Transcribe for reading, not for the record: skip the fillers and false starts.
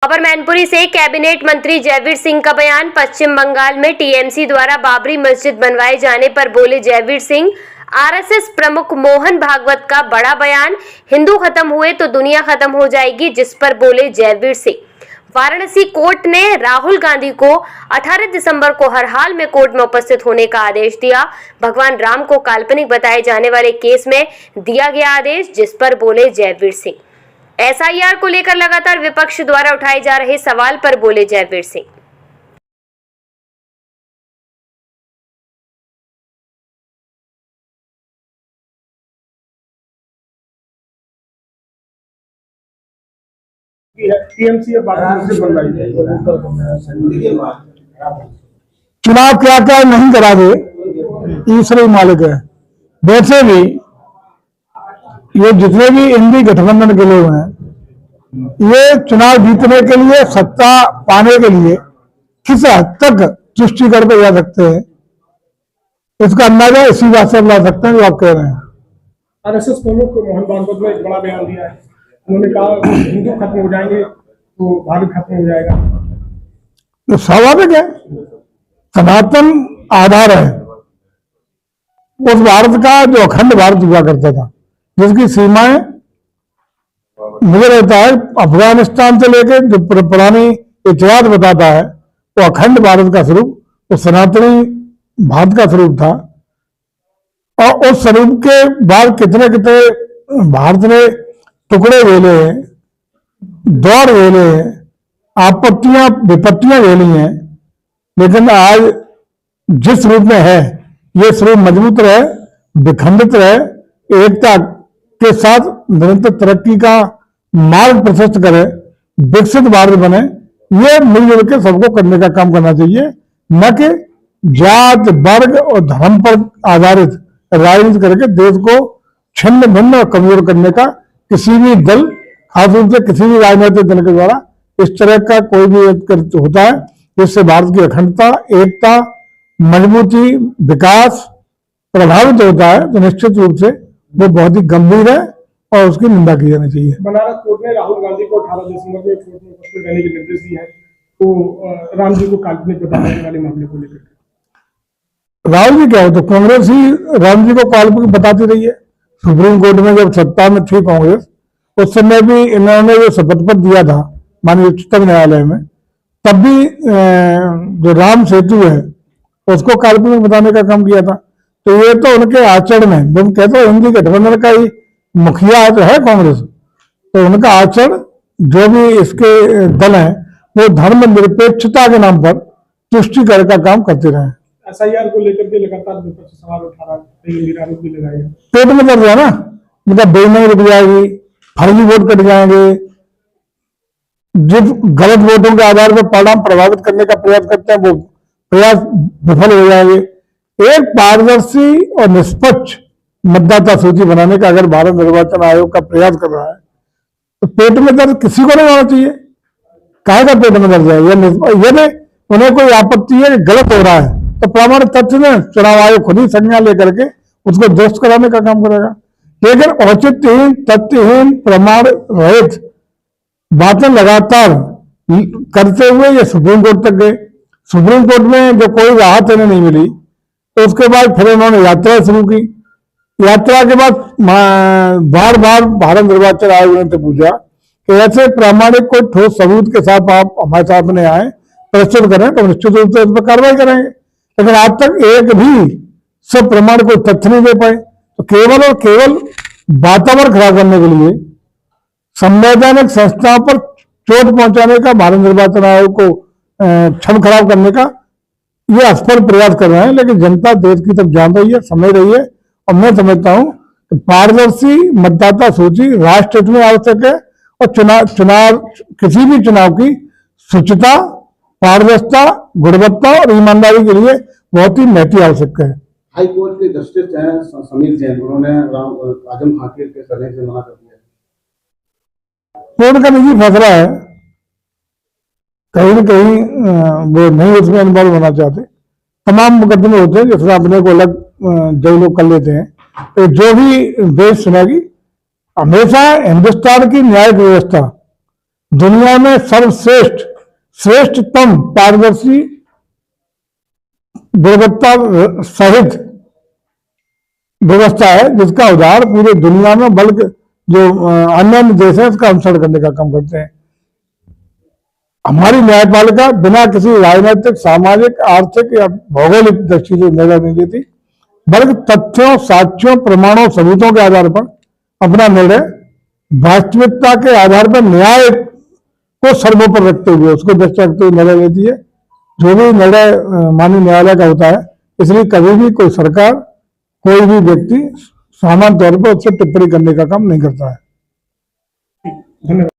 अपर मैनपुरी से कैबिनेट मंत्री जयवीर सिंह का बयान। पश्चिम बंगाल में टीएमसी द्वारा बाबरी मस्जिद बनवाए जाने पर बोले जयवीर सिंह। आरएसएस प्रमुख मोहन भागवत का बड़ा बयान। हिंदू खत्म हुए तो दुनिया खत्म हो जाएगी, जिस पर बोले जयवीर सिंह। वाराणसी कोर्ट ने राहुल गांधी को 18 दिसंबर को हर हाल में कोर्ट में उपस्थित होने का आदेश दिया। भगवान राम को काल्पनिक बताए जाने वाले केस में दिया गया आदेश, जिस पर बोले जयवीर सिंह। एसआईआर को लेकर लगातार विपक्ष द्वारा उठाए जा रहे सवाल पर बोले जयवीर सिंह। टीएमसी चुनाव क्या क्या नहीं करा दे, ईश्वर ही मालिक है। वैसे भी ये जितने भी इंडी गठबंधन के लोग हैं, ये चुनाव जीतने के लिए, सत्ता पाने के लिए किस हद तक तुष्टिकरण पे जा सकते हैं, इसका अंदाजा इसी बात से हम ला सकते हैं जो आप कह रहे हैं। आरएसएस प्रमुख मोहन भागवत ने एक बड़ा बयान दिया है। उन्होंने कहा हिंदू खत्म हो जाएंगे तो भारत खत्म हो जाएगा। तो स्वाभाविक है, सनातन आधार है उस भारत का जो अखंड भारत हुआ करता था, जिसकी सीमाएं मुझे लगता है अफगानिस्तान से लेकर जो पुरानी इतिहास बताता है, वो अखंड भारत का स्वरूप, वो सनातनी भारत का स्वरूप था। और उस स्वरूप के बाद कितने कितने भारत ने टुकड़े वेले हैं, दौर वेले हैं, आपत्तियां विपत्तियां वेली हैं, लेकिन आज जिस रूप में है, ये स्वरूप मजबूत रहे, विखंडित रहे, एकता के साथ निरंतर तरक्की का मार्ग प्रशस्त करे, विकसित भारत बने। ये मिलजुल के सबको करने का काम करना चाहिए, न कि जात वर्ग और धर्म पर आधारित राजनीति करके देश को छिन्न भिन्न और कमजोर करने का किसी भी दल, खासतौर से किसी भी राजनीतिक दल के द्वारा इस तरह का कोई भी होता है, जिससे भारत की अखंडता, एकता, मजबूती, विकास प्रभावित होता है, तो निश्चित रूप से वो बहुत ही गंभीर है और उसकी निंदा की जानी चाहिए। बनारस कोर्ट ने राहुल गांधी को 18 दिसंबर को कोर्ट में उपस्थित रहने के निर्देश दिए हैं, तो राम जी को काल्पनिक बताने वाले मामले को लेकर राहुल जी क्या हो, तो कांग्रेस ही राम जी को काल्पनिक बताती रही है। सुप्रीम कोर्ट में जब सत्ता में थी कांग्रेस, उस समय भी इन्होंने जो शपथ पत्र दिया था माननीय उच्चतम न्यायालय में, तब भी जो राम सेतु है उसको काल्पनिक बताने का काम किया था। तो ये तो उनके आचरण में, तुम कहते हो हिंदी गठबंधन का ही मुखिया तो है कांग्रेस, तो उनका आचरण, जो भी इसके दल हैं, वो धर्मनिरपेक्षता के नाम पर तुष्टिकरण का काम करते रहे। एसआईआर को लेकर के लगातार विपक्ष सवाल उठा रहा है, आरोप भी लगाए। पेट में दर्द है ना, मतलब बेईमानी रुक जाएगी, फर्जी वोट कट जाएंगे, जिस गलत वोटों के आधार पर परिणाम प्रभावित करने का प्रयास करते हैं, वो प्रयास विफल हो जाएंगे। एक पारदर्शी और निष्पक्ष मतदाता सूची बनाने का अगर भारत निर्वाचन आयोग का प्रयास कर रहा है, तो पेट में दर्द किसी को नहीं होना चाहिए। काहे का पेट में दर्द है? यदि उन्हें कोई आपत्ति है कि गलत हो रहा है, तो प्रामाणिक तथ्य में चुनाव आयोग खुद ही संज्ञान लेकर के उसको दुरुस्त कराने का काम करेगा। लेकिन औचित्यहीन, तथ्यहीन, प्रमाण रहित बातें लगातार करते हुए ये सुप्रीम कोर्ट तक गए। सुप्रीम कोर्ट में जो कोई राहत इन्हें नहीं मिली, तो उसके बाद फिर उन्होंने यात्रा शुरू की। यात्रा के बाद बार बार भारत निर्वाचन आयोग ने पूछा कि ऐसे प्रामाणिक कोई ठोस सबूत के साथ आप हमारे सामने आए, प्रस्तुत करें, तो निश्चित रूप से इस पर कार्रवाई करेंगे। लेकिन आज तक एक भी सब प्रमाण को तथ्य नहीं दे पाए। तो केवल और केवल वातावरण खराब करने के लिए, संवैधानिक संस्थाओं पर चोट पहुंचाने का, भारत निर्वाचन आयोग को क्षम खराब करने का ये असफल प्रयास कर रहे हैं। लेकिन जनता देश की तरफ जान रही है, समझ रही है, और मैं समझता हूं कि पारदर्शी मतदाता सूची राष्ट्र हित में आवश्यक है, और चुनाव किसी भी चुनाव की शुचिता, पारदर्शिता, गुणवत्ता और ईमानदारी के लिए बहुत ही महत्व आवश्यक है। हाई कोर्ट के जस्टिस हैं समीर जैन, उन्होंने आजम खान के करने से मना कर दिया। कोर्ट का निजी फैसला है, कहीं न कहीं वो नहीं उसमें इन्वॉल्व होना चाहते। तमाम मुकदमे होते हैं जिसमें अपने को अलग जो लोग कर लेते हैं, तो जो भी देश सुनेगी, हमेशा हिंदुस्तान की न्यायिक व्यवस्था दुनिया में सर्वश्रेष्ठ श्रेष्ठतम पारदर्शी गुणवत्ता सहित व्यवस्था है, जिसका उदाहरण पूरे दुनिया में बल्कि जो अन्य देश है उसका अनुसरण करने का काम करते हैं। हमारी न्यायपालिका बिना किसी राजनीतिक, सामाजिक, आर्थिक या भौगोलिक दृष्टि से निर्णय नहीं देती, बल्कि तथ्यों, साक्ष्यों, प्रमाणों, सबूतों के आधार पर अपना निर्णय वास्तविकता के आधार पर न्याय को सर्वोपरि रखते हुए, उसको दृष्टि रखते हुए निर्णय लेती है। जो भी निर्णय माननीय न्यायालय का होता है, इसलिए कभी भी कोई सरकार, कोई भी व्यक्ति सामान्य तौर पर उससे टिप्पणी करने का काम नहीं करता है। धन्यवाद।